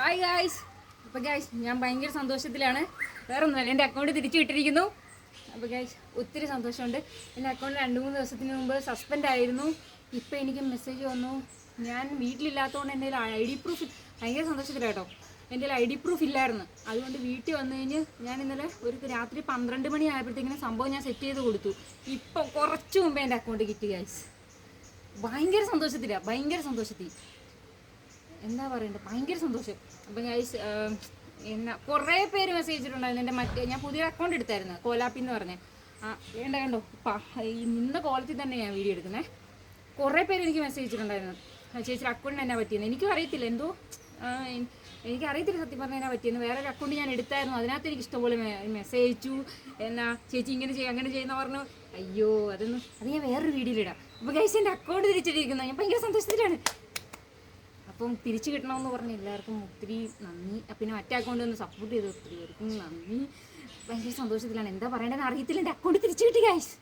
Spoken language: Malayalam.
Hi guys. അപ്പോൾ ഗായ്സ് ഞാൻ ഭയങ്കര സന്തോഷത്തിലാണ്. വേറെ ഒന്നുമല്ല, എൻ്റെ അക്കൗണ്ട് തിരിച്ചു കിട്ടിയിരിക്കുന്നു. അപ്പോൾ ഗായ്സ് ഒത്തിരി സന്തോഷമുണ്ട്. എൻ്റെ അക്കൗണ്ട് 2-3 ദിവസത്തിന് മുമ്പ് സസ്പെൻഡ് ആയിരുന്നു. ഇപ്പോൾ എനിക്ക് മെസ്സേജ് വന്നു. ഞാൻ വീട്ടിലില്ലാത്തതുകൊണ്ട് എൻ്റെ ID പ്രൂഫ് ഭയങ്കര സന്തോഷത്തിലാണ് കേട്ടോ. എൻ്റെ ID പ്രൂഫ് ഇല്ലായിരുന്നു. അതുകൊണ്ട് വീട്ടിൽ വന്നു കഴിഞ്ഞ് ഞാൻ ഇന്നലെ ഒരു രാത്രി 12 മണി ആയപ്പോഴത്തേക്കിനും സംഭവം ഞാൻ സെറ്റ് ചെയ്ത് കൊടുത്തു. ഇപ്പോൾ കുറച്ച് മുമ്പേ എൻ്റെ അക്കൗണ്ട് കിട്ടി ഗായ്സ്. ഭയങ്കര സന്തോഷത്തിൽ എന്താ പറയണ്ടത്, ഭയങ്കര സന്തോഷം. അപ്പം ഗൈസ് എന്നാ കുറേ പേര് മെസ്സേജ് ഇട്ടിട്ടുണ്ടായിരുന്നു. എൻ്റെ ഞാൻ പുതിയ അക്കൗണ്ട് എടുത്തായിരുന്നു, കോലാപ്പി എന്ന് പറഞ്ഞ്. കണ്ടോ ഈ നിന്ന കോലത്തിൽ തന്നെ ഞാൻ വീഡിയോ എടുക്കുന്നത്. കുറേ പേര് എനിക്ക് മെസ്സേജ് ഇട്ടിട്ടുണ്ടായിരുന്നു, ചേച്ചിയുടെ അക്കൗണ്ടിന് എന്നാ പറ്റിയെന്ന്. എനിക്കും അറിയത്തില്ല, എനിക്കറിയത്തില്ല സത്യം പറഞ്ഞാൽ എന്നാ പറ്റിയെന്ന്. വേറൊരു അക്കൗണ്ട് ഞാൻ എടുത്തായിരുന്നു, അതിനകത്ത് എനിക്ക് ഇഷ്ടംപോലെ മെസ്സേജ് അയച്ചു. എന്നാ ചേച്ചി ഇങ്ങനെ ചെയ്യും അങ്ങനെ ചെയ്യുന്ന പറഞ്ഞു. അയ്യോ അത് ഞാൻ വേറൊരു വീഡിയോയിലിടാം. അപ്പോൾ ഗൈസ് എൻ്റെ അക്കൗണ്ട് തിരിച്ചിട്ടിരിക്കുന്നത് ഞാൻ ഭയങ്കര സന്തോഷത്തിലാണ്. അപ്പം തിരിച്ചു കിട്ടണമെന്ന് പറഞ്ഞ് എല്ലാവർക്കും ഒത്തിരി നന്ദി. പിന്നെ മറ്റേ അക്കൗണ്ട് ഒന്ന് സപ്പോർട്ട് ചെയ്ത് ഒത്തിരി പേർക്കും നന്ദി. ഭയങ്കര സന്തോഷത്തിലാണ്. എന്താ പറയേണ്ടതെന്ന് അറിയത്തില്ല. എൻ്റെ അക്കൗണ്ട് തിരിച്ചു കിട്ടി ഗൈസ്.